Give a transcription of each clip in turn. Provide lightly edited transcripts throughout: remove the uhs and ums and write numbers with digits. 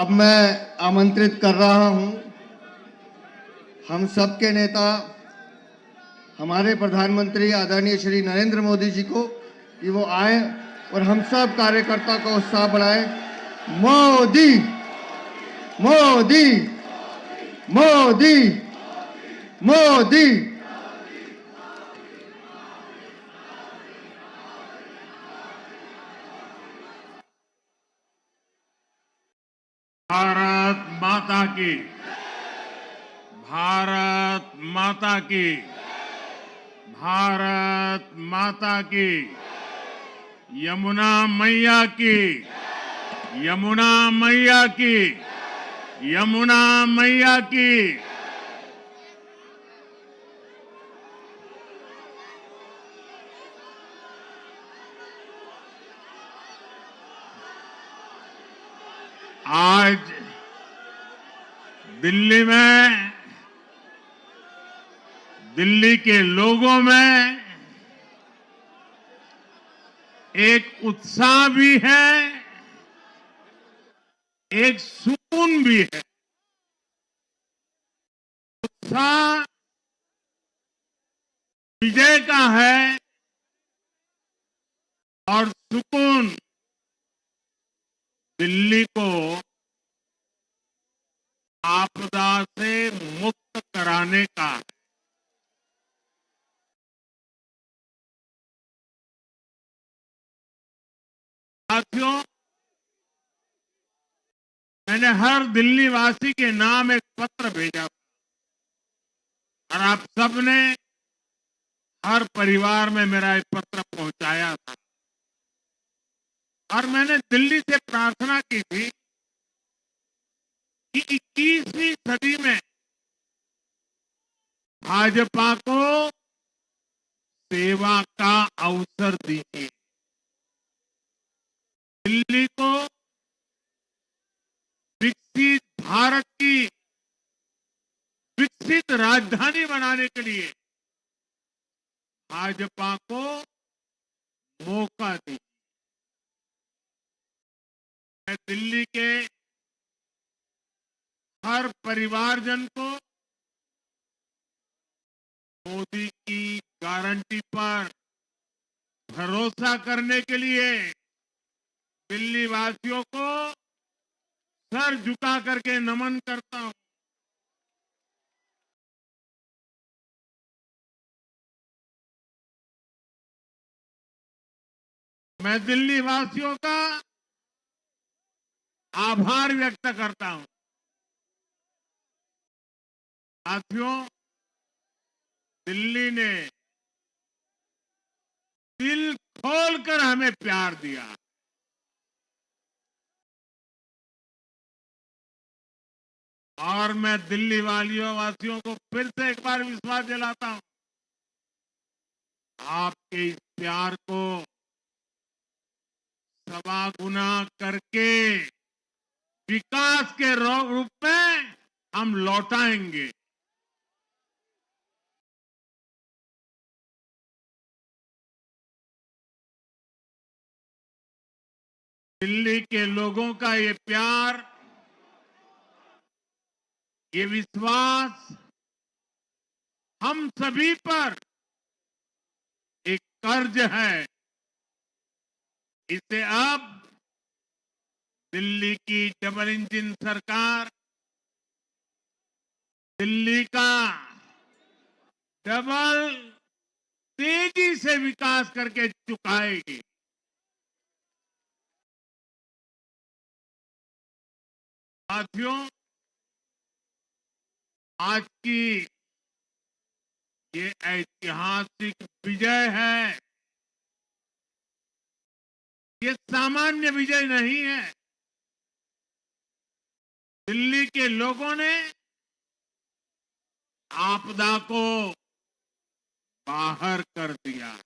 अब मैं आमंत्रित कर रहा हूं हम सबके नेता हमारे प्रधानमंत्री आदरणीय श्री नरेंद्र मोदी जी को कि वो आए और हम सब कार्यकर्ता का उत्साह बढ़ाएं। मोदी मोदी मोदी मोदी। भारत माता की, भारत माता की, भारत माता की, यमुना मैया की, यमुना मैया की, यमुना मैया की। आज दिल्ली में, दिल्ली के लोगों में एक उत्साह भी है, एक सुकून भी है। उत्साह विजय का है और सुकून दिल्ली को आपदा से मुक्त कराने का है। साथियों, मैंने हर दिल्ली वासी के नाम एक पत्र भेजा और आप सबने हर परिवार में मेरा एक पत्र पहुंचाया था और मैंने दिल्ली से प्रार्थना की थी कि 21वीं सदी में भाजपा को सेवा का अवसर दीजिए, दिल्ली को विकसित भारत की विकसित राजधानी बनाने के लिए भाजपा को मौका दीजिए। मैं दिल्ली के हर परिवारजन को मोदी की गारंटी पर भरोसा करने के लिए दिल्ली वासियों को सर झुका करके नमन करता हूं। मैं दिल्ली वासियों का आभार व्यक्त करता हूं। साथियों, दिल्ली ने दिल खोलकर हमें प्यार दिया और मैं दिल्ली वासियों को फिर से एक बार विश्वास दिलाता हूं, आपके इस प्यार को सवा गुना करके विकास के रूप में हम लौटाएंगे। दिल्ली के लोगों का ये प्यार, ये विश्वास हम सभी पर एक कर्ज है। इसे अब दिल्ली की डबल इंजन सरकार, दिल्ली का डबल तेजी से विकास करके चुकाएगी। साथियों, आज की ये ऐतिहासिक विजय है, ये सामान्य विजय नहीं है। दिल्ली के लोगों ने आपदा को बाहर कर दिया।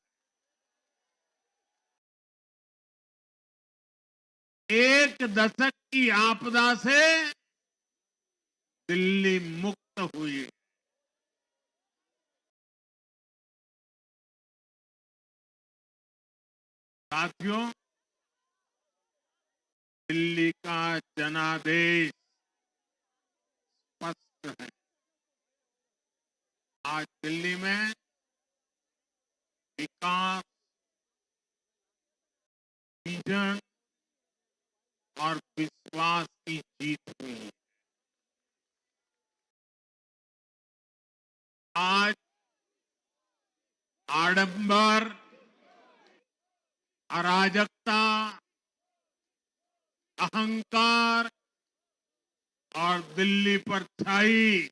एक दशक की आपदा से दिल्ली मुक्त हुई। साथियों, दिल्ली का जनादेश स्पष्ट है। आज दिल्ली में विकास, विजन और विश्वास की जीत हुई है। आज आडंबर, अराजकता, अहंकार और दिल्ली पर छाई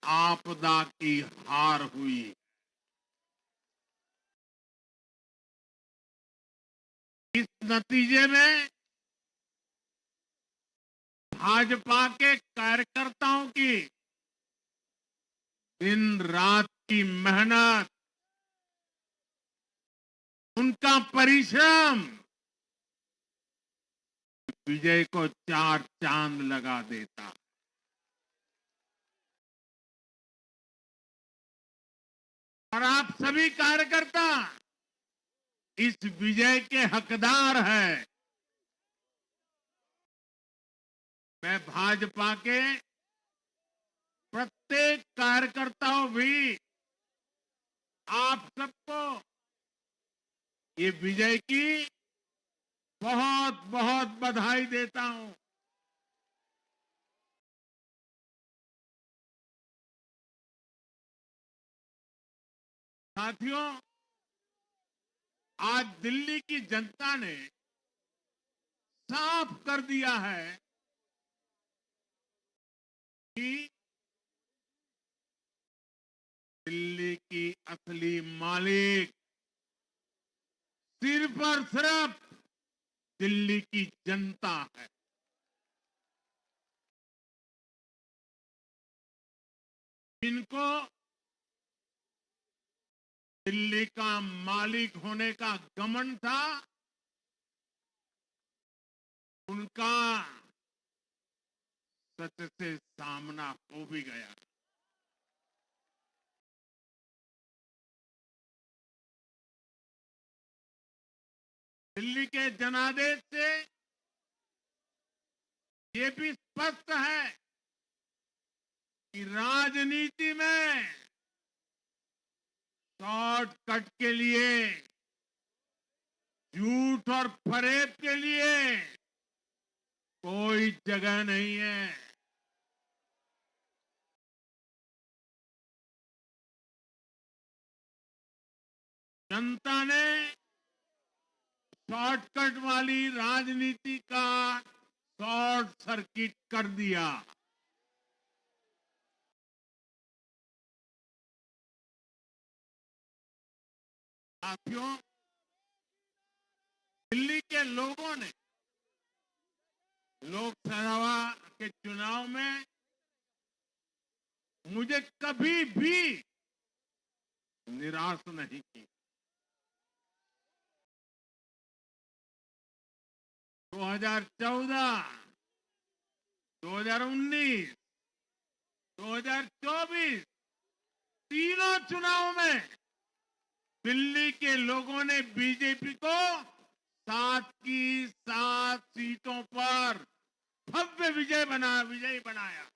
आपदा की हार हुई। इस नतीजे में भाजपा के कार्यकर्ताओं की दिन रात की मेहनत, उनका परिश्रम विजय को चार चांद लगा देता। और आप सभी कार्यकर्ता इस विजय के हकदार हैं। मैं भाजपा के प्रत्येक कार्यकर्ताओं भी आप सबको ये विजय की बहुत बहुत बधाई देता हूं। साथियों, आज दिल्ली की जनता ने साफ कर दिया है कि दिल्ली की असली मालिक सिर्फ और सिर्फ दिल्ली की जनता है। इनको दिल्ली का मालिक होने का घमंड था, उनका सच से सामना हो भी गया। दिल्ली के जनादेश से ये भी स्पष्ट है कि राजनीति में शॉर्टकट के लिए, झूठ और फरेब के लिए कोई जगह नहीं है। जनता ने शॉर्टकट वाली राजनीति का शॉर्ट सर्किट कर दिया। साथियों, दिल्ली के लोगों ने लोकसभा के चुनाव में मुझे कभी भी निराश नहीं की। 2014, 2019, 2024 तीनों चुनाव में दिल्ली के लोगों ने बीजेपी को 7 की 7 सीटों पर भव्य विजयी बनाया।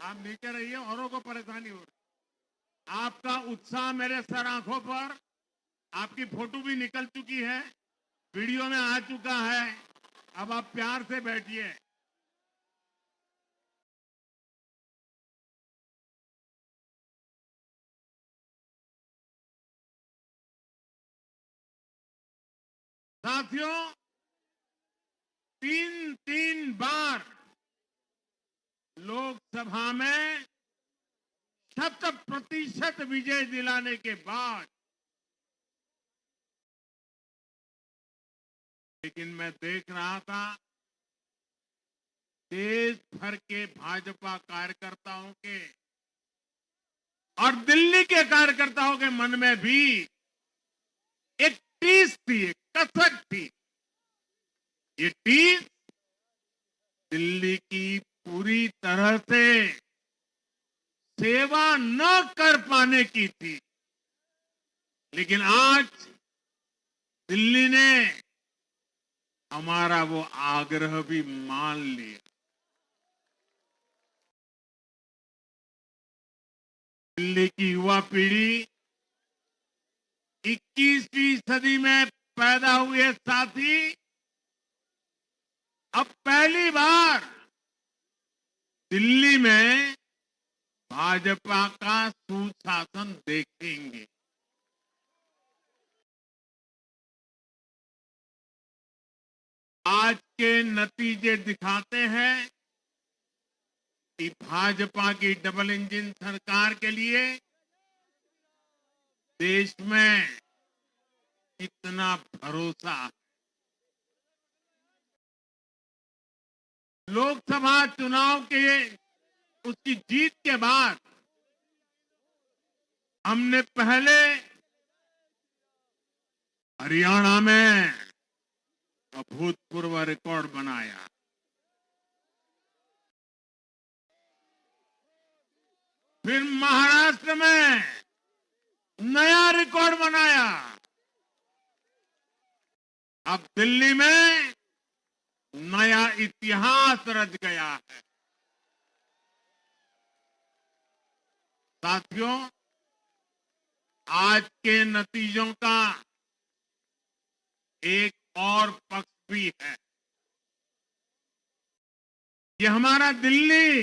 आप नीचे रहिए, औरों को परेशानी हो रही। आपका उत्साह मेरे सर आंखों पर, आपकी फोटो भी निकल चुकी है, वीडियो में आ चुका है। अब आप प्यार से बैठिए। साथियों, 3 बार लोकसभा में 100% विजय दिलाने के बाद, लेकिन मैं देख रहा था देश भर के भाजपा कार्यकर्ताओं के और दिल्ली के कार्यकर्ताओं के मन में भी एक टीस थी, एक कसक थी। ये टीस दिल्ली की पूरी तरह से सेवा न कर पाने की थी, लेकिन आज दिल्ली ने हमारा वो आग्रह भी मान लिया। दिल्ली की युवा पीढ़ी 21वीं सदी में पैदा हुए साथी अब पहली बार दिल्ली में भाजपा का सुशासन देखेंगे। आज के नतीजे दिखाते हैं कि भाजपा की डबल इंजन सरकार के लिए देश में कितना भरोसा है। लोकसभा चुनाव के उसकी जीत के बाद हमने पहले हरियाणा में अभूतपूर्व रिकॉर्ड बनाया, फिर महाराष्ट्र में नया रिकॉर्ड बनाया, अब दिल्ली में नया इतिहास रच गया है। साथियों, आज के नतीजों का एक और पक्ष भी है। ये हमारा दिल्ली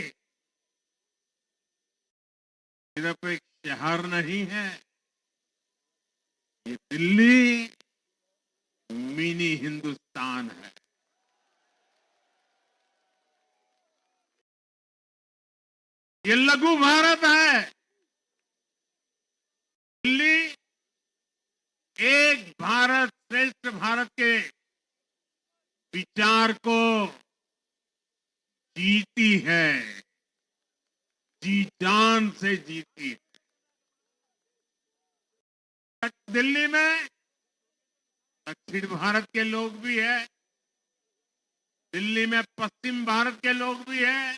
सिर्फ एक शहर नहीं है, ये दिल्ली मिनी हिंदुस्तान है। ये लघु भारत है। दिल्ली एक भारत श्रेष्ठ भारत के विचार को जीती है, जी जान से जीती है। दिल्ली में दक्षिण भारत के लोग भी हैं, दिल्ली में पश्चिम भारत के लोग भी हैं,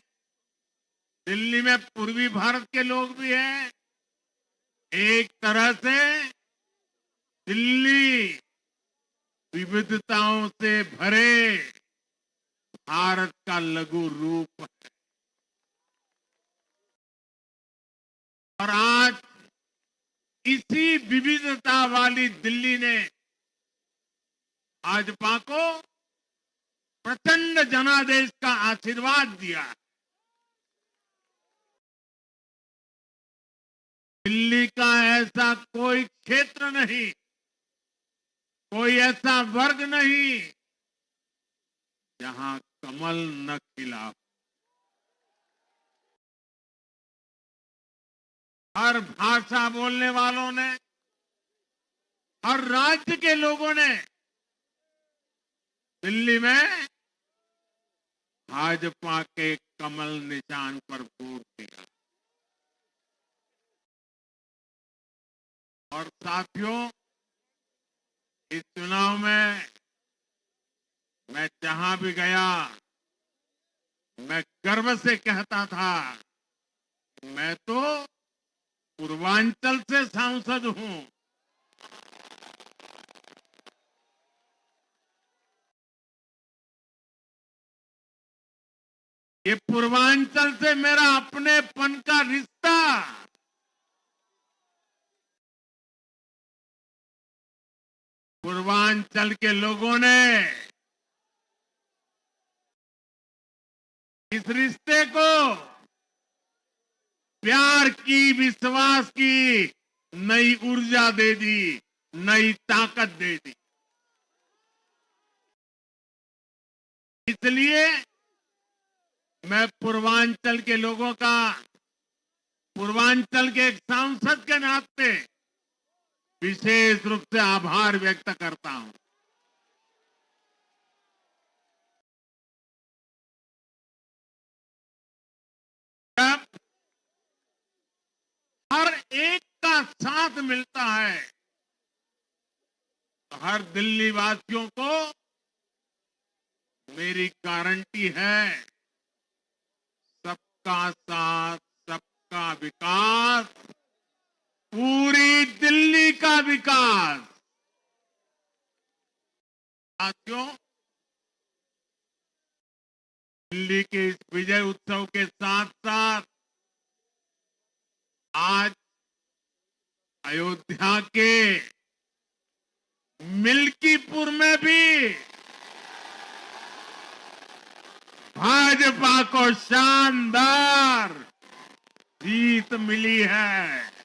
दिल्ली में पूर्वी भारत के लोग भी हैं। एक तरह से दिल्ली विविधताओं से भरे भारत का लघु रूप है। और आज इसी विविधता वाली दिल्ली ने भाजपा को प्रचंड जनादेश का आशीर्वाद दिया। दिल्ली का ऐसा कोई क्षेत्र नहीं, कोई ऐसा वर्ग नहीं जहां कमल न खिला हो। हर भाषा बोलने वालों ने, हर राज्य के लोगों ने दिल्ली में भाजपा के कमल निशान पर वोट दिया। और साथियों, इस चुनाव में मैं जहां भी गया, मैं गर्व से कहता था, मैं तो पूर्वांचल से सांसद हूं। ये पूर्वांचल से मेरा अपनेपन का रिश्ता, पूर्वांचल के लोगों ने इस रिश्ते को प्यार की, विश्वास की नई ऊर्जा दे दी, नई ताकत दे दी। इसलिए मैं पूर्वांचल के लोगों का, पूर्वांचल के एक सांसद के नाते विशेष रूप से आभार व्यक्त करता हूं। हर एक का साथ मिलता है, तो हर दिल्ली वासियों को मेरी गारंटी है, सबका साथ, सबका विकास, पूरी दिल्ली का विकास। साथियों, दिल्ली के इस विजय उत्सव के साथ साथ आज अयोध्या के मिल्कीपुर में भी भाजपा को शानदार जीत मिली है।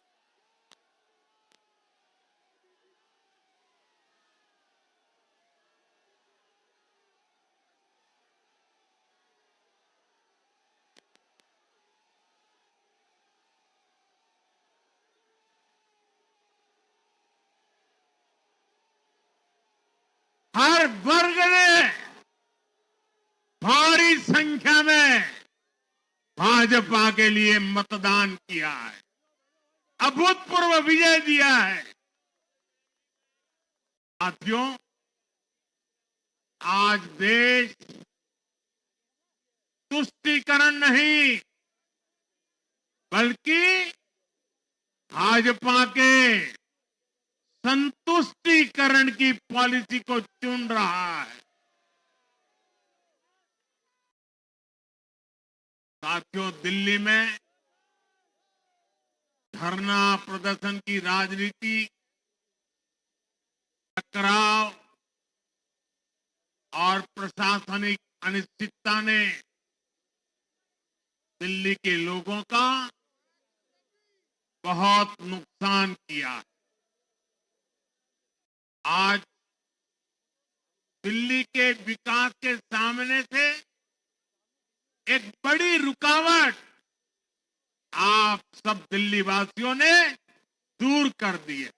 हर वर्ग ने भारी संख्या में भाजपा के लिए मतदान किया है, अभूतपूर्व विजय दिया है। साथियों, आज देश तुष्टीकरण नहीं, बल्कि भाजपा के संतुष्टीकरण की पॉलिसी को चुन रहा है। साथियों, दिल्ली में धरना प्रदर्शन की राजनीति, टकराव और प्रशासनिक अनिश्चितता ने दिल्ली के लोगों का बहुत नुकसान किया है। आज दिल्ली के विकास के सामने से एक बड़ी रुकावट आप सब दिल्ली वासियों ने दूर कर दी है।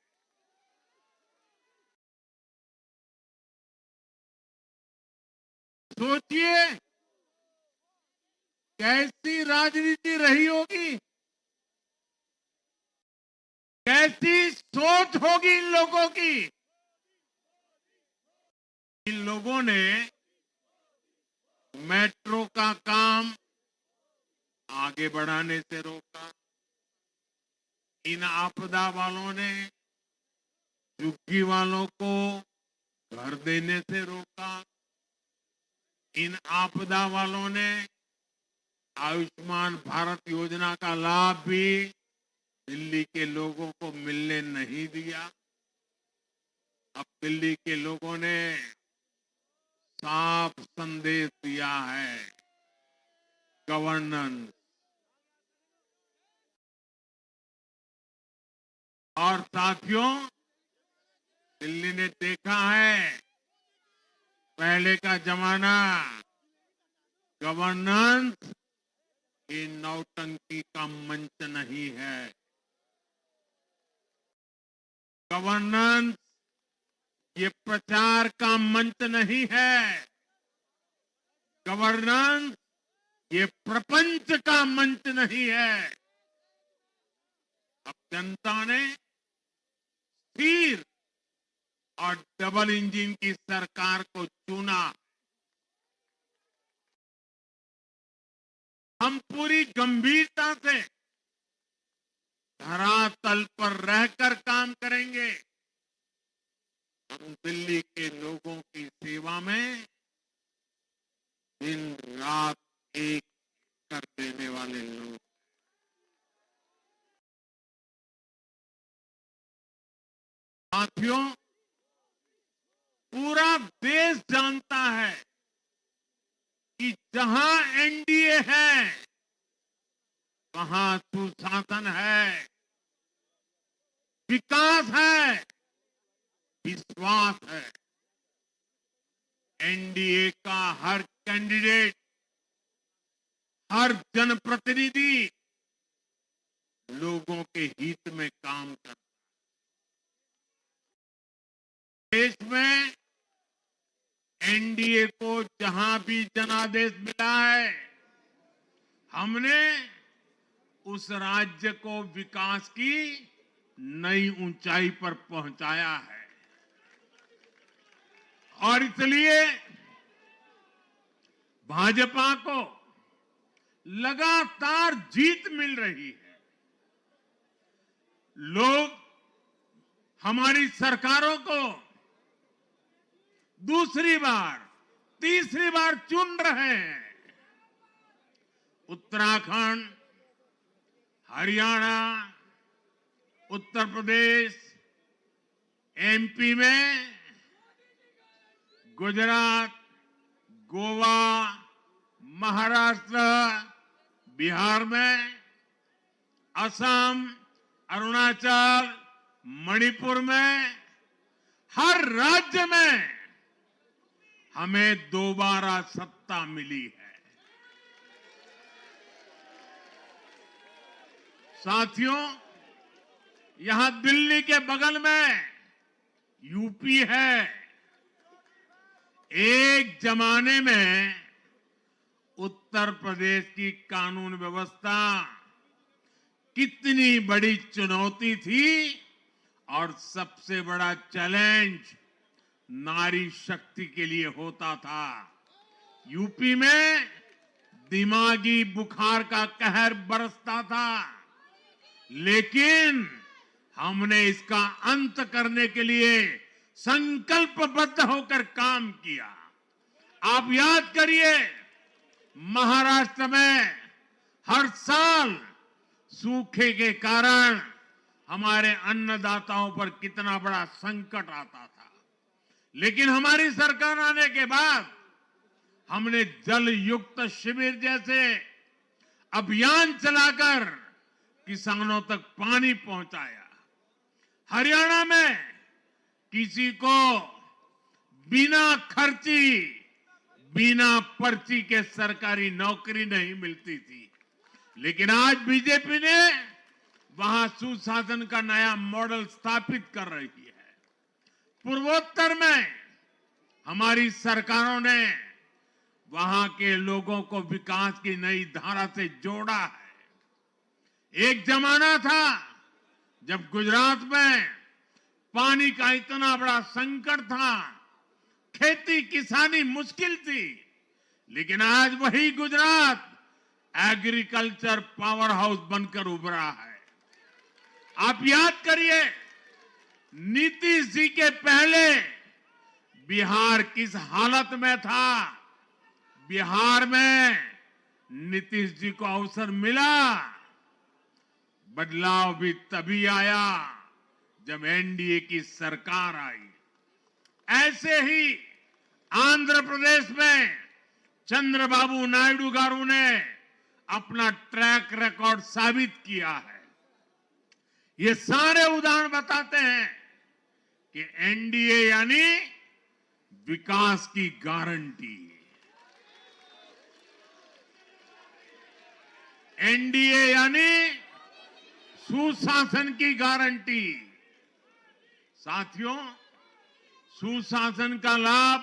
सोचिए कैसी राजनीति रही होगी, कैसी सोच होगी इन लोगों की। इन लोगों ने मेट्रो का काम आगे बढ़ाने से रोका, इन आपदा वालों ने झुग्गी वालों को घर देने से रोका, इन आपदा वालों ने आयुष्मान भारत योजना का लाभ भी दिल्ली के लोगों को मिलने नहीं दिया। अब दिल्ली के लोगों ने साफ संदेश दिया है, गवर्नेंस। और साथियों, दिल्ली ने देखा है पहले का जमाना, गवर्नेंस ये नौटंकी का मंच नहीं है। गवर्नेंस ये प्रचार का मंच नहीं है। गवर्नेंस ये प्रपंच का मंच नहीं है। अब जनता ने स्थिर और डबल इंजन की सरकार को चुना। हम पूरी गंभीरता से धरातल पर रहकर काम करेंगे। हम दिल्ली के लोगों की सेवा में दिन रात एक कर देने वाले लोग। साथियों, पूरा देश जानता है कि जहां एनडीए है वहां सुशासन है, विकास है, विश्वास है। एनडीए का हर कैंडिडेट, हर जनप्रतिनिधि लोगों के हित में काम करता है। देश में एनडीए को जहां भी जनादेश मिला है, हमने उस राज्य को विकास की नई ऊंचाई पर पहुंचाया है। और इसलिए भाजपा को लगातार जीत मिल रही है। लोग हमारी सरकारों को दूसरी बार, तीसरी बार चुन रहे हैं। उत्तराखंड, हरियाणा, उत्तर प्रदेश, एमपी में, गुजरात, गोवा, महाराष्ट्र, बिहार में, असम, अरुणाचल, मणिपुर में, हर राज्य में हमें दोबारा सत्ता मिली है। साथियों, यहां दिल्ली के बगल में यूपी है। एक जमाने में उत्तर प्रदेश की कानून व्यवस्था कितनी बड़ी चुनौती थी और सबसे बड़ा चैलेंज नारी शक्ति के लिए होता था। यूपी में दिमागी बुखार का कहर बरसता था, लेकिन हमने इसका अंत करने के लिए संकल्पबद्ध होकर काम किया। आप याद करिए, महाराष्ट्र में हर साल सूखे के कारण हमारे अन्नदाताओं पर कितना बड़ा संकट आता था, लेकिन हमारी सरकार आने के बाद हमने जल युक्त शिविर जैसे अभियान चलाकर किसानों तक पानी पहुंचाया। हरियाणा में किसी को बिना खर्ची, बिना पर्ची के सरकारी नौकरी नहीं मिलती थी, लेकिन आज बीजेपी ने वहां सुशासन का नया मॉडल स्थापित कर रही है। पूर्वोत्तर में हमारी सरकारों ने वहां के लोगों को विकास की नई धारा से जोड़ा है। एक जमाना था जब गुजरात में पानी का इतना बड़ा संकट था, खेती किसानी मुश्किल थी, लेकिन आज वही गुजरात एग्रीकल्चर पावर हाउस बनकर उभरा है। आप याद करिए, नीतीश जी के पहले बिहार किस हालत में था। बिहार में नीतीश जी को अवसर मिला। बदलाव भी तभी आया जब एनडीए की सरकार आई। ऐसे ही आंध्र प्रदेश में चंद्रबाबू नायडू गारू ने अपना ट्रैक रिकॉर्ड साबित किया है। ये सारे उदाहरण बताते हैं कि एनडीए यानी विकास की गारंटी। एनडीए यानी सुशासन की गारंटी। साथियों, सुशासन का लाभ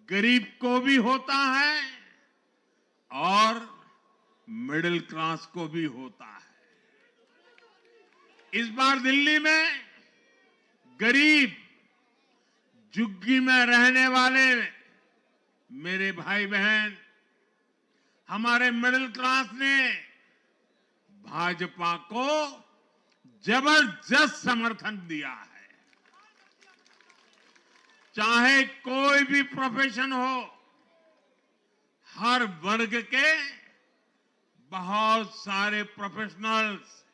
गरीब को भी होता है और मिडिल क्लास को भी होता है। इस बार दिल्ली में गरीब, झुग्गी में रहने वाले मेरे भाई बहन, हमारे मिडिल क्लास ने भाजपा को जबरदस्त समर्थन दिया है। चाहे कोई भी प्रोफेशन हो, हर वर्ग के बहुत सारे प्रोफेशनल्स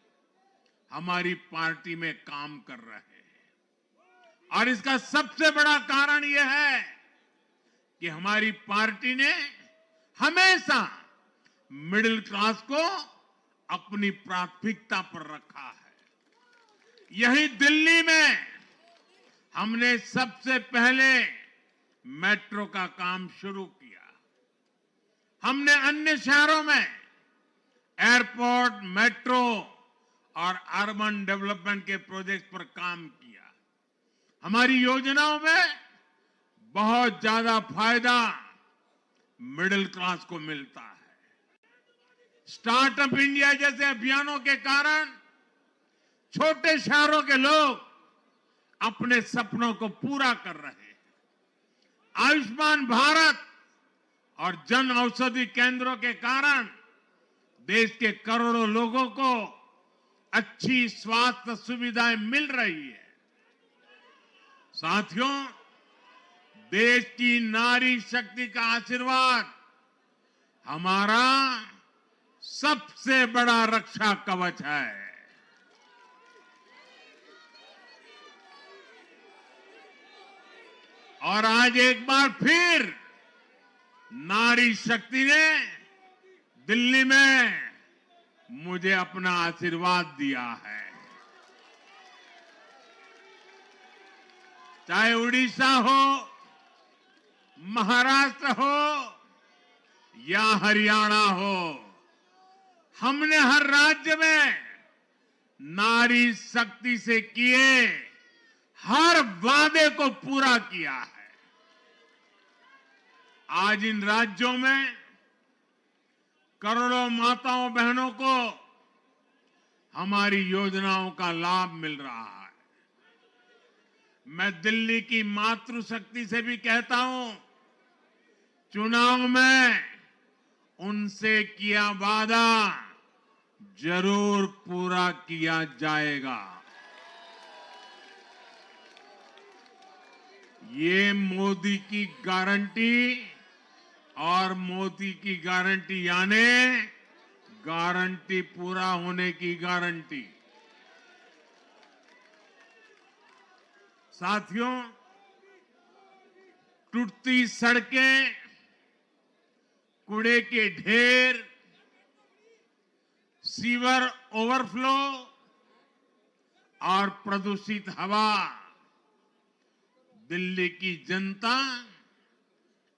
हमारी पार्टी में काम कर रहे हैं। और इसका सबसे बड़ा कारण यह है कि हमारी पार्टी ने हमेशा मिडिल क्लास को अपनी प्राथमिकता पर रखा है। यही दिल्ली में हमने सबसे पहले मेट्रो का काम शुरू किया। हमने अन्य शहरों में एयरपोर्ट, मेट्रो और अर्बन डेवलपमेंट के प्रोजेक्ट पर काम किया। हमारी योजनाओं में बहुत ज्यादा फायदा मिडिल क्लास को मिलता है। स्टार्टअप इंडिया जैसे अभियानों के कारण छोटे शहरों के लोग अपने सपनों को पूरा कर रहे हैं। आयुष्मान भारत और जन औषधि केंद्रों के कारण देश के करोड़ों लोगों को अच्छी स्वास्थ्य सुविधाएं मिल रही है। साथियों, देश की नारी शक्ति का आशीर्वाद हमारा सबसे बड़ा रक्षा कवच है। और आज एक बार फिर नारी शक्ति ने दिल्ली में मुझे अपना आशीर्वाद दिया है। चाहे उड़ीसा हो, महाराष्ट्र हो या हरियाणा हो, हमने हर राज्य में नारी शक्ति से किए हर वादे को पूरा किया है। आज इन राज्यों में करोड़ों माताओं बहनों को हमारी योजनाओं का लाभ मिल रहा है। मैं दिल्ली की मातृशक्ति से भी कहता हूं, चुनाव में उनसे किया वादा जरूर पूरा किया जाएगा। ये मोदी की गारंटी और मोदी की गारंटी यानी गारंटी पूरा होने की गारंटी। साथियों, टूटती सड़कें, कूड़े के ढेर, सीवर ओवरफ्लो और प्रदूषित हवा, दिल्ली की जनता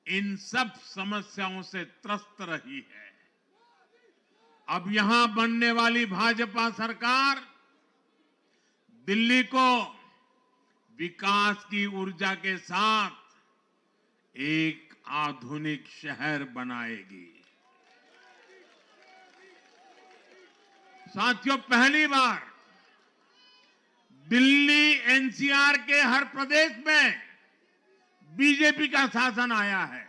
इन सब समस्याओं से त्रस्त रही है। अब यहां बनने वाली भाजपा सरकार दिल्ली को विकास की ऊर्जा के साथ एक आधुनिक शहर बनाएगी। साथियों, पहली बार दिल्ली एनसीआर के हर प्रदेश में बीजेपी का शासन आया है।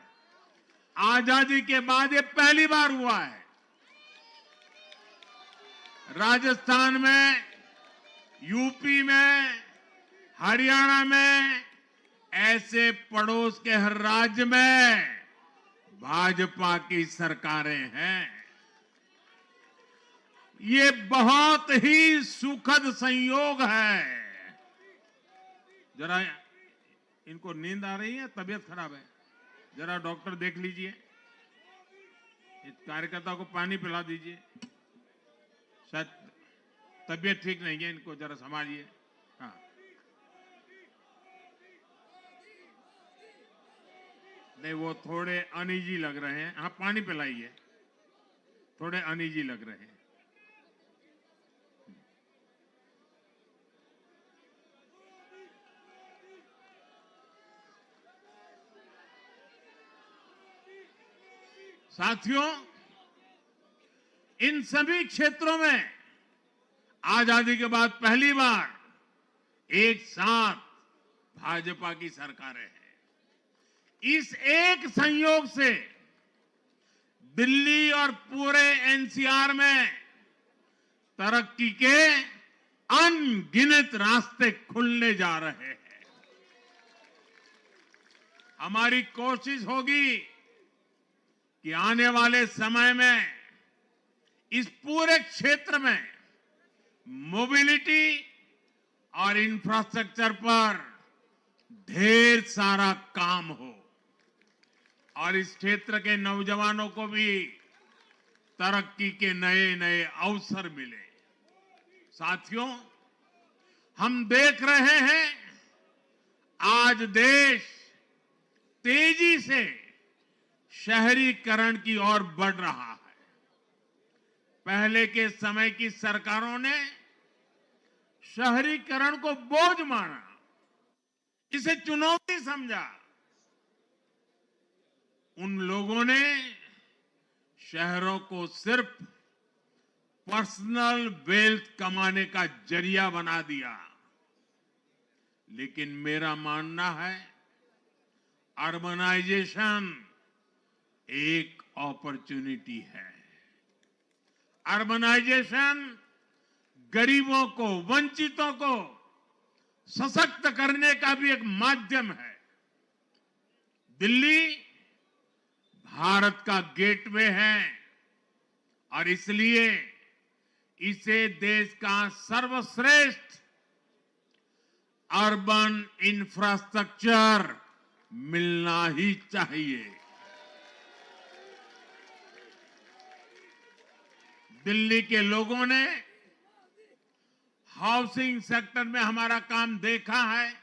आजादी के बाद ये पहली बार हुआ है। राजस्थान में, यूपी में, हरियाणा में, ऐसे पड़ोस के हर राज्य में भाजपा की सरकारें हैं। ये बहुत ही सुखद संयोग है। जरा इनको नींद आ रही है, तबीयत खराब है, जरा डॉक्टर देख लीजिए। इस कार्यकर्ता को पानी पिला दीजिए, शायद तबीयत ठीक नहीं है, इनको जरा संभालिए। हाँ, नहीं वो थोड़े अनईजी लग रहे हैं। हाँ, पानी पिलाइए, थोड़े अनईजी लग रहे हैं। साथियों, इन सभी क्षेत्रों में आजादी के बाद पहली बार एक साथ भाजपा की सरकारें हैं। इस एक संयोग से दिल्ली और पूरे एनसीआर में तरक्की के अनगिनत रास्ते खुलने जा रहे हैं। हमारी कोशिश होगी कि आने वाले समय में इस पूरे क्षेत्र में मोबिलिटी और इंफ्रास्ट्रक्चर पर ढेर सारा काम हो और इस क्षेत्र के नौजवानों को भी तरक्की के नए नए अवसर मिले। साथियों, हम देख रहे हैं आज देश तेजी से शहरीकरण की ओर बढ़ रहा है। पहले के समय की सरकारों ने शहरीकरण को बोझ माना, इसे चुनौती समझा। उन लोगों ने शहरों को सिर्फ पर्सनल वेल्थ कमाने का जरिया बना दिया। लेकिन मेरा मानना है अर्बनाइजेशन एक अपॉर्चुनिटी है। अर्बनाइजेशन गरीबों को, वंचितों को सशक्त करने का भी एक माध्यम है। दिल्ली भारत का गेटवे है और इसलिए इसे देश का सर्वश्रेष्ठ अर्बन इंफ्रास्ट्रक्चर मिलना ही चाहिए। दिल्ली के लोगों ने हाउसिंग सेक्टर में हमारा काम देखा है।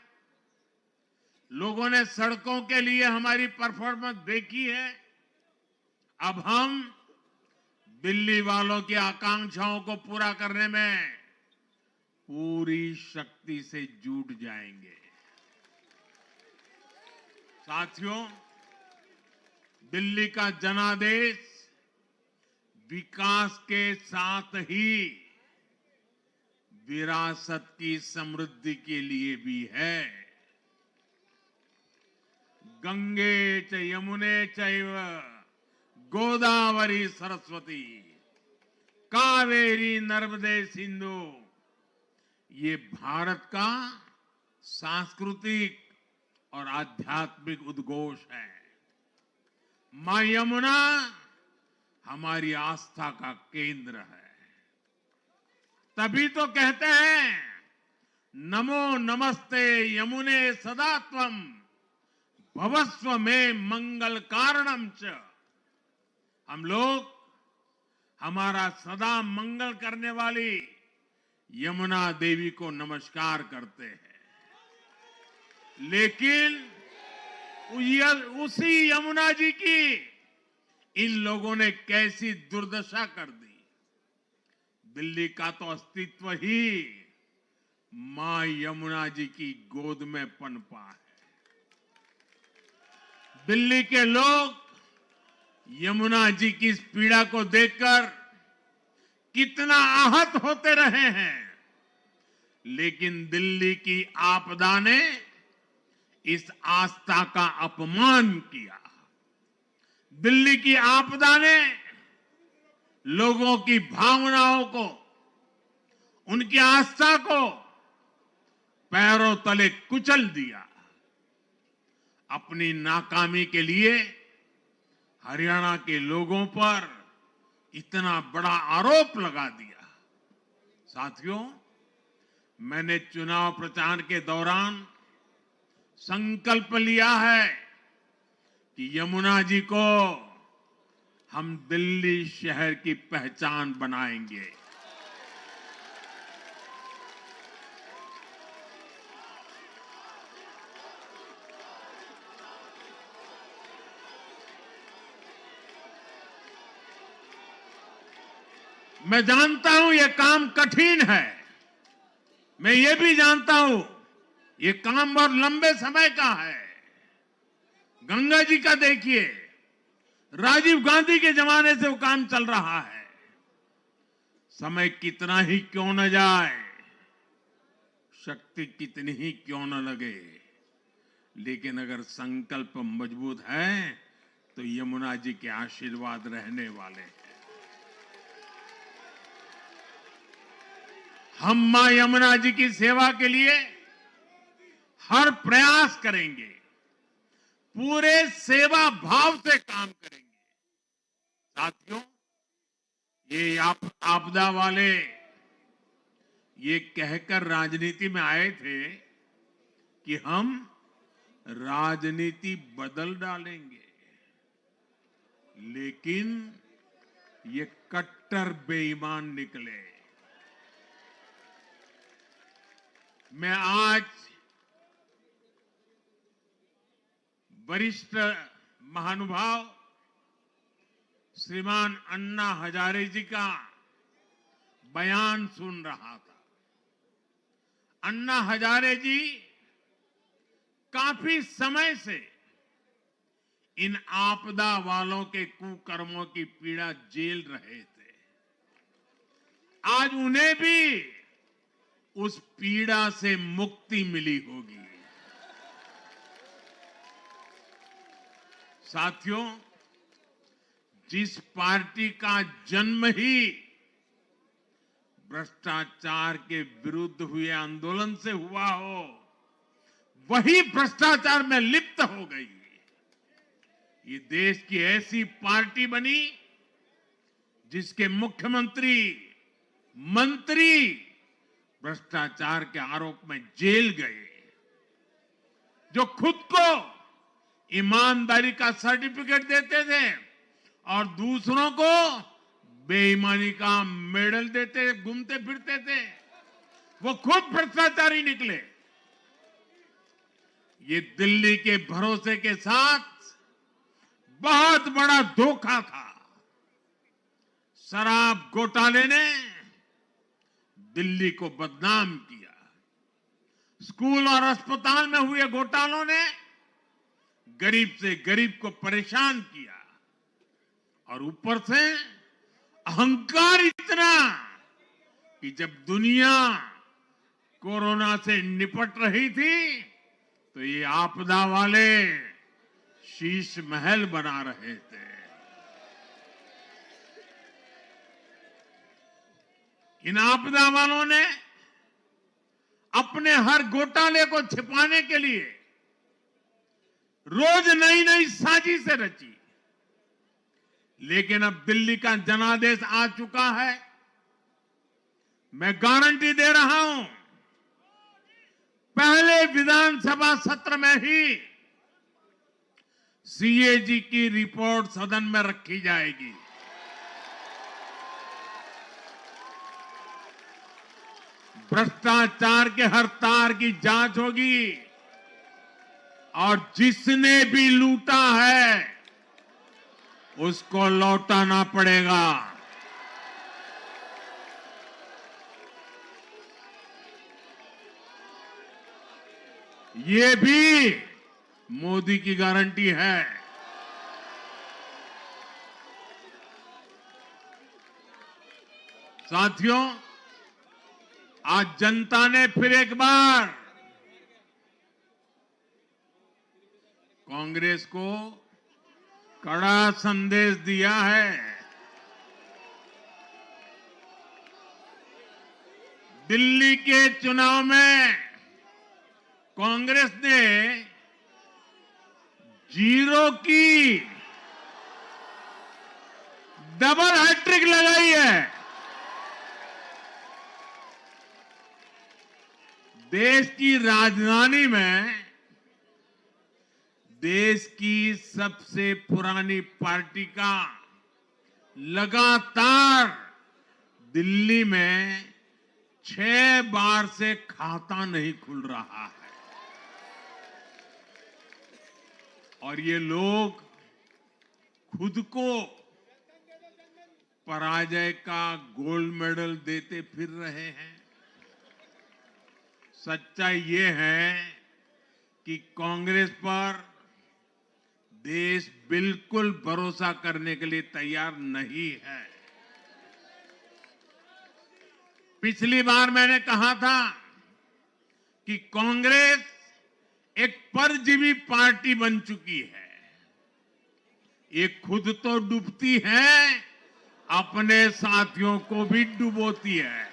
लोगों ने सड़कों के लिए हमारी परफॉर्मेंस देखी है। अब हम दिल्ली वालों की आकांक्षाओं को पूरा करने में पूरी शक्ति से जुट जाएंगे। साथियों, दिल्ली का जनादेश विकास के साथ ही विरासत की समृद्धि के लिए भी है। गंगे च यमुने चैव गोदावरी सरस्वती कावेरी नर्मदे सिंधु, ये भारत का सांस्कृतिक और आध्यात्मिक उद्घोष है। मां यमुना हमारी आस्था का केंद्र है। तभी तो कहते हैं नमो नमस्ते यमुने सदा त्वं भवस्व में मंगल कारणम च। हम लोग हमारा सदा मंगल करने वाली यमुना देवी को नमस्कार करते हैं। लेकिन उसी यमुना जी की इन लोगों ने कैसी दुर्दशा कर दी। दिल्ली का तो अस्तित्व ही मां यमुना जी की गोद में पनपा है। दिल्ली के लोग यमुना जी की इस पीड़ा को देखकर कितना आहत होते रहे हैं, लेकिन दिल्ली की आपदा ने इस आस्था का अपमान किया। दिल्ली की आपदा ने लोगों की भावनाओं को, उनकी आस्था को पैरों तले कुचल दिया। अपनी नाकामी के लिए हरियाणा के लोगों पर इतना बड़ा आरोप लगा दिया। साथियों, मैंने चुनाव प्रचार के दौरान संकल्प लिया है कि यमुना जी को हम दिल्ली शहर की पहचान बनाएंगे। मैं जानता हूं यह काम कठिन है। मैं ये भी जानता हूं ये काम बहुत लंबे समय का है। गंगा जी का देखिए, राजीव गांधी के जमाने से वो काम चल रहा है। समय कितना ही क्यों न जाए, शक्ति कितनी ही क्यों न लगे, लेकिन अगर संकल्प मजबूत है तो यमुना जी के आशीर्वाद रहने वाले हैं। हम मां यमुना जी की सेवा के लिए हर प्रयास करेंगे, पूरे सेवा भाव से काम करेंगे। साथियों, ये आपदा वाले ये कहकर राजनीति में आए थे कि हम राजनीति बदल डालेंगे, लेकिन ये कट्टर बेईमान निकले। मैं आज वरिष्ठ महानुभाव श्रीमान अन्ना हजारे जी का बयान सुन रहा था। अन्ना हजारे जी काफी समय से इन आपदा वालों के कुकर्मों की पीड़ा झेल रहे थे। आज उन्हें भी उस पीड़ा से मुक्ति मिली होगी। साथियों, जिस पार्टी का जन्म ही भ्रष्टाचार के विरुद्ध हुए आंदोलन से हुआ हो, वही भ्रष्टाचार में लिप्त हो गई। ये देश की ऐसी पार्टी बनी जिसके मुख्यमंत्री, मंत्री भ्रष्टाचार के आरोप में जेल गए, जो खुद को ईमानदारी का सर्टिफिकेट देते थे और दूसरों को बेईमानी का मेडल देते घूमते फिरते थे, वो खुद भ्रष्टाचारी निकले। ये दिल्ली के भरोसे के साथ बहुत बड़ा धोखा था। शराब घोटाले ने दिल्ली को बदनाम किया। स्कूल और अस्पताल में हुए घोटालों ने गरीब से गरीब को परेशान किया और ऊपर से अहंकार इतना कि जब दुनिया कोरोना से निपट रही थी तो ये आपदा वाले शीश महल बना रहे थे। इन आपदा वालों ने अपने हर घोटाले को छिपाने के लिए रोज नई नई साजिशें रची। लेकिन अब दिल्ली का जनादेश आ चुका है। मैं गारंटी दे रहा हूं, पहले विधानसभा सत्र में ही सीएजी की रिपोर्ट सदन में रखी जाएगी। भ्रष्टाचार के हर तार की जांच होगी और जिसने भी लूटा है उसको लौटाना पड़ेगा। ये भी मोदी की गारंटी है। साथियों, आज जनता ने फिर एक बार कांग्रेस को कड़ा संदेश दिया है। दिल्ली के चुनाव में कांग्रेस ने जीरो की डबल हैट्रिक लगाई है। देश की राजधानी में देश की सबसे पुरानी पार्टी का लगातार दिल्ली में 6 बार से खाता नहीं खुल रहा है और ये लोग खुद को पराजय का गोल्ड मेडल देते फिर रहे हैं। सच्चाई ये है कि कांग्रेस पर देश बिल्कुल भरोसा करने के लिए तैयार नहीं है। पिछली बार मैंने कहा था कि कांग्रेस एक परजीवी पार्टी बन चुकी है। ये खुद तो डूबती है, अपने साथियों को भी डुबोती है।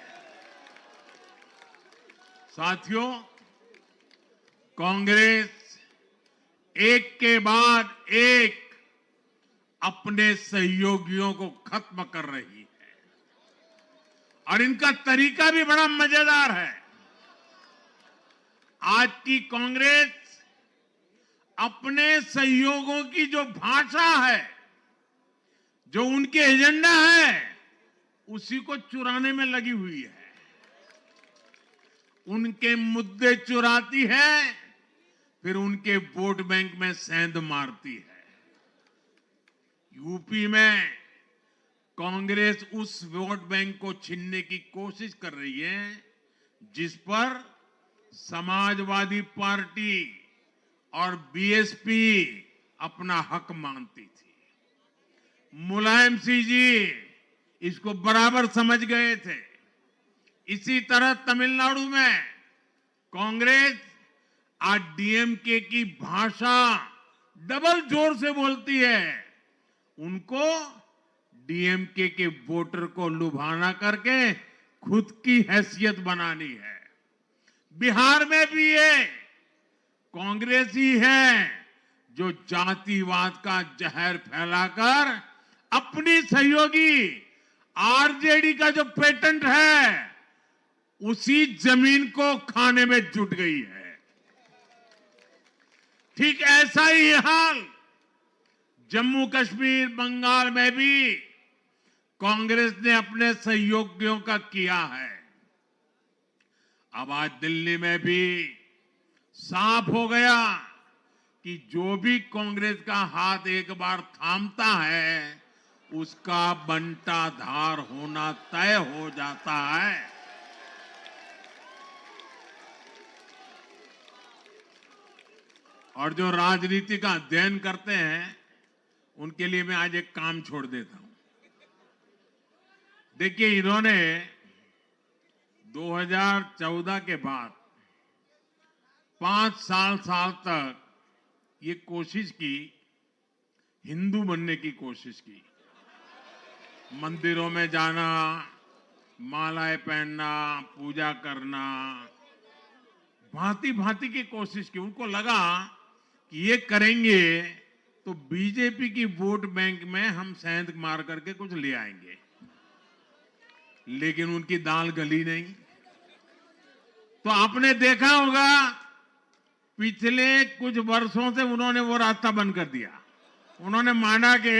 साथियों, कांग्रेस एक के बाद एक अपने सहयोगियों को खत्म कर रही है और इनका तरीका भी बड़ा मजेदार है। आज की कांग्रेस अपने सहयोगियों की जो भाषा है, जो उनके एजेंडा है, उसी को चुराने में लगी हुई है। उनके मुद्दे चुराती है, फिर उनके वोट बैंक में सेंध मारती है। यूपी में कांग्रेस उस वोट बैंक को छीनने की कोशिश कर रही है जिस पर समाजवादी पार्टी और बीएसपी अपना हक मानती थी। मुलायम सिंह जी इसको बराबर समझ गए थे। इसी तरह तमिलनाडु में कांग्रेस आज डीएमके की भाषा डबल जोर से बोलती है। उनको डीएमके के वोटर को लुभाना करके खुद की हैसियत बनानी है। बिहार में भी ये कांग्रेस ही है जो जातिवाद का जहर फैलाकर अपनी सहयोगी आरजेडी का जो पेटेंट है उसी जमीन को खाने में जुट गई है। ठीक ऐसा ही हाल जम्मू कश्मीर बंगाल में भी कांग्रेस ने अपने सहयोगियों का किया है। अब आज दिल्ली में भी साफ हो गया कि जो भी कांग्रेस का हाथ एक बार थामता है उसका बंटाधार होना तय हो जाता है। और जो राजनीति का अध्ययन करते हैं उनके लिए मैं आज एक काम छोड़ देता हूं। देखिए, इन्होंने 2014 के बाद 5 साल तक ये कोशिश की, हिंदू बनने की कोशिश की। मंदिरों में जाना, मालाएं पहनना, पूजा करना, भांति भांति की कोशिश की। उनको लगा कि ये करेंगे तो बीजेपी की वोट बैंक में हम सेंध मार करके कुछ ले आएंगे, लेकिन उनकी दाल गली नहीं। तो आपने देखा होगा पिछले कुछ वर्षों से उन्होंने वो रास्ता बंद कर दिया। उन्होंने माना कि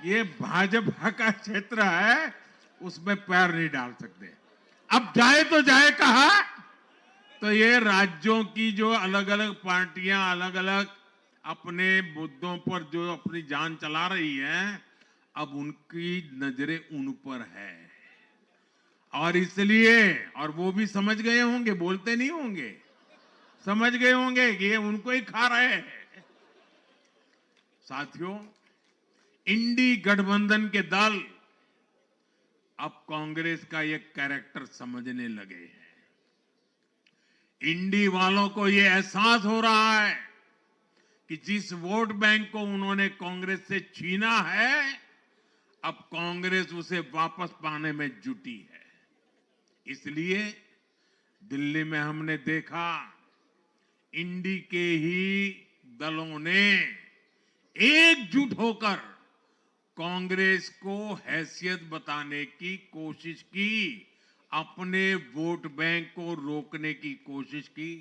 ये भाजपा का क्षेत्र है, उसमें पैर नहीं डाल सकते। अब जाए तो जाए कहा, तो ये राज्यों की जो अलग अलग पार्टियां अलग अलग अपने मुद्दों पर जो अपनी जान चला रही हैं, अब उनकी नजरें उन पर है। और इसलिए, और वो भी समझ गए होंगे, बोलते नहीं होंगे, समझ गए होंगे कि ये उनको ही खा रहे हैं। साथियों, इंडी गठबंधन के दल अब कांग्रेस का ये कैरेक्टर समझने लगे हैं। इंडी वालों को ये एहसास हो रहा है कि जिस वोट बैंक को उन्होंने कांग्रेस से छीना है, अब कांग्रेस उसे वापस पाने में जुटी है। इसलिए दिल्ली में हमने देखा इंडी के ही दलों ने एकजुट होकर कांग्रेस को हैसियत बताने की कोशिश की, अपने वोट बैंक को रोकने की कोशिश की।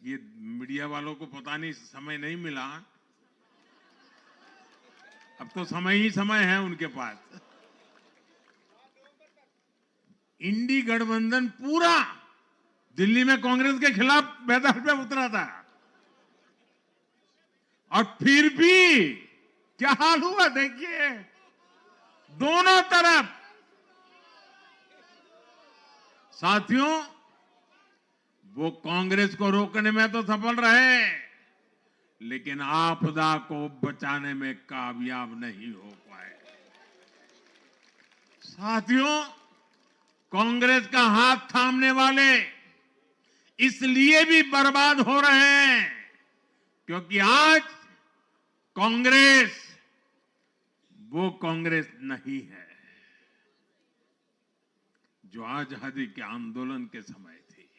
ये मीडिया वालों को पता नहीं, समय नहीं मिला। अब तो समय ही समय है उनके पास। इंडी गठबंधन पूरा दिल्ली में कांग्रेस के खिलाफ मैदान में उतरा था, और फिर भी क्या हाल हुआ देखिए, दोनों तरफ। साथियों, वो कांग्रेस को रोकने में तो सफल रहे, लेकिन आपदा को बचाने में कामयाब नहीं हो पाए। साथियों, कांग्रेस का हाथ थामने वाले इसलिए भी बर्बाद हो रहे हैं क्योंकि आज कांग्रेस वो कांग्रेस नहीं है जो आजादी के आंदोलन के समय थी,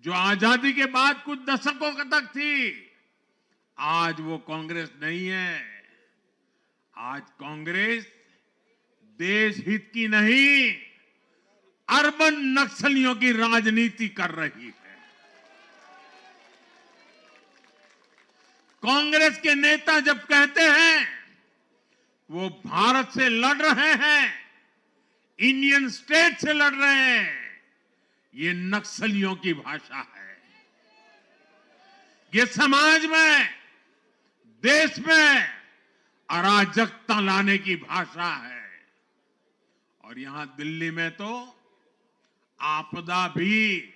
जो आजादी के बाद कुछ दशकों तक थी। आज वो कांग्रेस नहीं है। आज कांग्रेस देश हित की नहीं, अर्बन नक्सलियों की राजनीति कर रही है। कांग्रेस के नेता जब कहते हैं वो भारत से लड़ रहे हैं, इंडियन स्टेट से लड़ रहे हैं, ये नक्सलियों की भाषा है। ये समाज में, देश में अराजकता लाने की भाषा है। और यहां दिल्ली में तो आपदा भी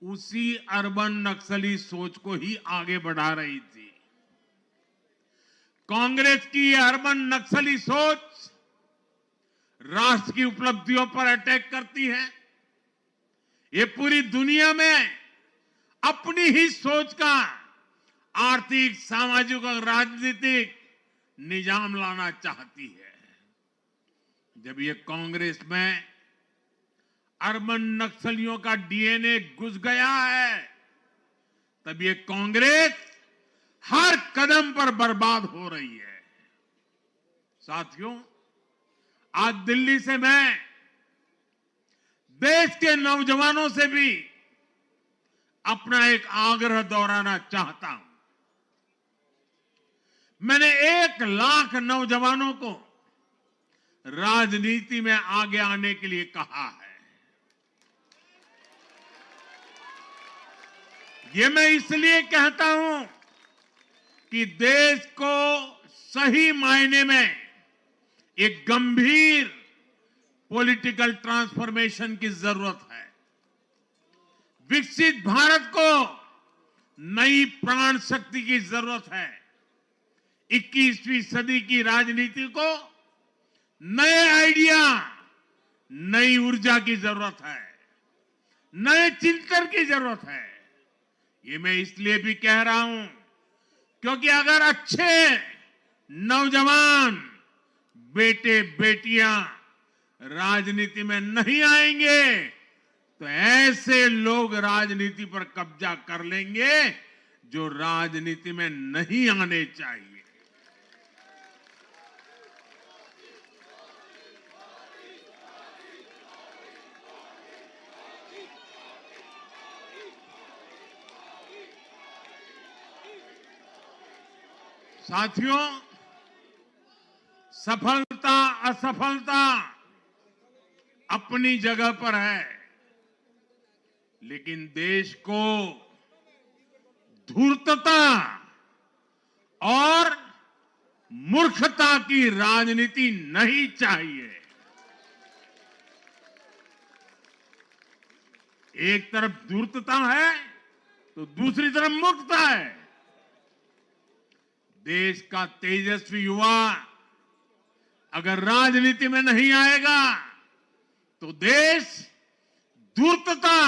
उसी अर्बन नक्सली सोच को ही आगे बढ़ा रही थी। कांग्रेस की अर्बन नक्सली सोच राष्ट्र की उपलब्धियों पर अटैक करती है। ये पूरी दुनिया में अपनी ही सोच का आर्थिक, सामाजिक और राजनीतिक निजाम लाना चाहती है। जब ये कांग्रेस में अर्बन नक्सलियों का डीएनए घुस गया है, तब ये कांग्रेस हर कदम पर बर्बाद हो रही है। साथियों, आज दिल्ली से मैं देश के नौजवानों से भी अपना एक आग्रह दोहराना चाहता हूं। मैंने 1 लाख नौजवानों को राजनीति में आगे आने के लिए कहा है। ये मैं इसलिए कहता हूं कि देश को सही मायने में एक गंभीर पॉलिटिकल ट्रांसफॉर्मेशन की जरूरत है। विकसित भारत को नई प्राण शक्ति की जरूरत है। 21वीं सदी की राजनीति को नए आइडिया, नई ऊर्जा की जरूरत है, नए चिंतन की जरूरत है। ये मैं इसलिए भी कह रहा हूं क्योंकि अगर अच्छे नौजवान बेटे बेटियां राजनीति में नहीं आएंगे तो ऐसे लोग राजनीति पर कब्जा कर लेंगे जो राजनीति में नहीं आने चाहिए। साथियों, सफलता असफलता अपनी जगह पर है, लेकिन देश को धूर्तता और मूर्खता की राजनीति नहीं चाहिए। एक तरफ धूर्तता है तो दूसरी तरफ मूर्खता है। देश का तेजस्वी युवा अगर राजनीति में नहीं आएगा तो देश धूर्तता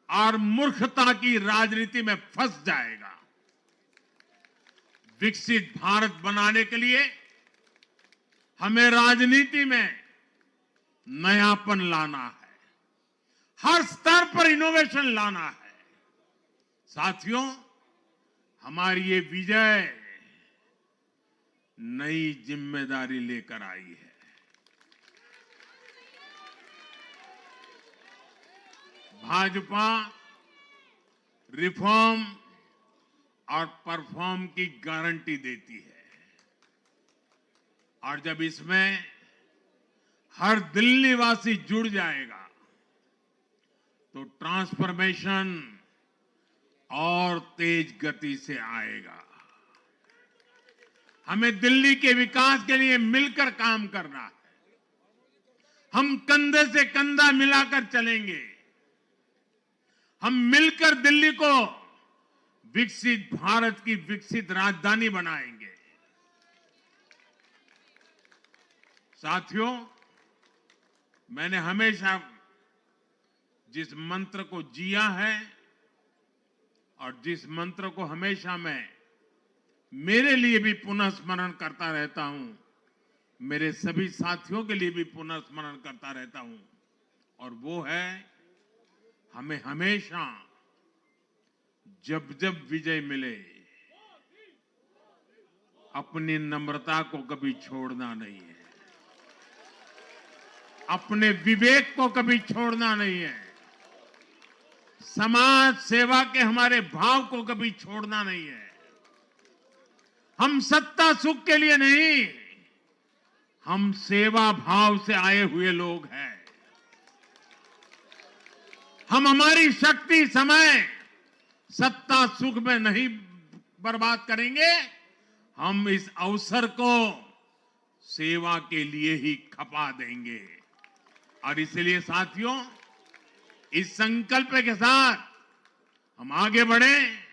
और मूर्खता की राजनीति में फंस जाएगा। विकसित भारत बनाने के लिए हमें राजनीति में नयापन लाना है, हर स्तर पर इनोवेशन लाना है। साथियों, हमारी ये विजय नई जिम्मेदारी लेकर आई है। भाजपा रिफॉर्म और परफॉर्म की गारंटी देती है और जब इसमें हर दिल्ली वासी जुड़ जाएगा तो ट्रांसफॉर्मेशन और तेज गति से आएगा। हमें दिल्ली के विकास के लिए मिलकर काम करना है। हम कंधे से कंधा मिलाकर चलेंगे। हम मिलकर दिल्ली को विकसित भारत की विकसित राजधानी बनाएंगे। साथियों, मैंने हमेशा जिस मंत्र को जिया है और जिस मंत्र को हमेशा मैं मेरे लिए भी पुनः स्मरण करता रहता हूं, मेरे सभी साथियों के लिए भी पुनः स्मरण करता रहता हूं, और वो है हमें हमेशा जब जब विजय मिले अपनी नम्रता को कभी छोड़ना नहीं है, अपने विवेक को कभी छोड़ना नहीं है, समाज सेवा के हमारे भाव को कभी छोड़ना नहीं है। हम सत्ता सुख के लिए नहीं, हम सेवा भाव से आए हुए लोग हैं। हम हमारी शक्ति, समय सत्ता सुख में नहीं बर्बाद करेंगे। हम इस अवसर को सेवा के लिए ही खपा देंगे। और इसलिए साथियों, इस संकल्प के साथ हम आगे बढ़े।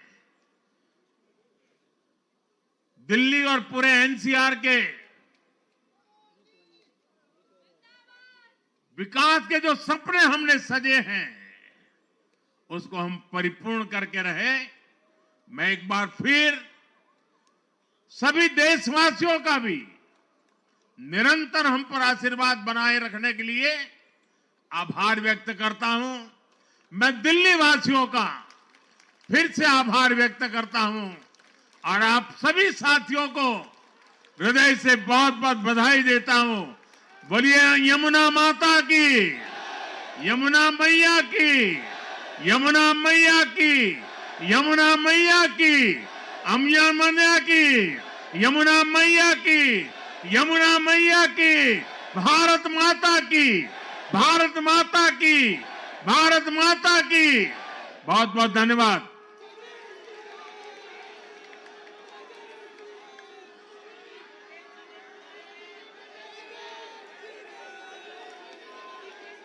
दिल्ली और पूरे एनसीआर के विकास के जो सपने हमने सजे हैं उसको हम परिपूर्ण करके रहे। मैं एक बार फिर सभी देशवासियों का भी निरंतर हम पर आशीर्वाद बनाए रखने के लिए आभार व्यक्त करता हूं। मैं दिल्ली वासियों का फिर से आभार व्यक्त करता हूं और आप सभी साथियों को हृदय से बहुत बहुत बधाई देता हूं। बोलिए यमुना माता की, यमुना मैया की, यमुना मैया की, यमुना मैया की, अम्या मैया की, यमुना मैया की, यमुना मैया की, भारत माता की, भारत माता की, भारत माता की। बहुत बहुत धन्यवाद।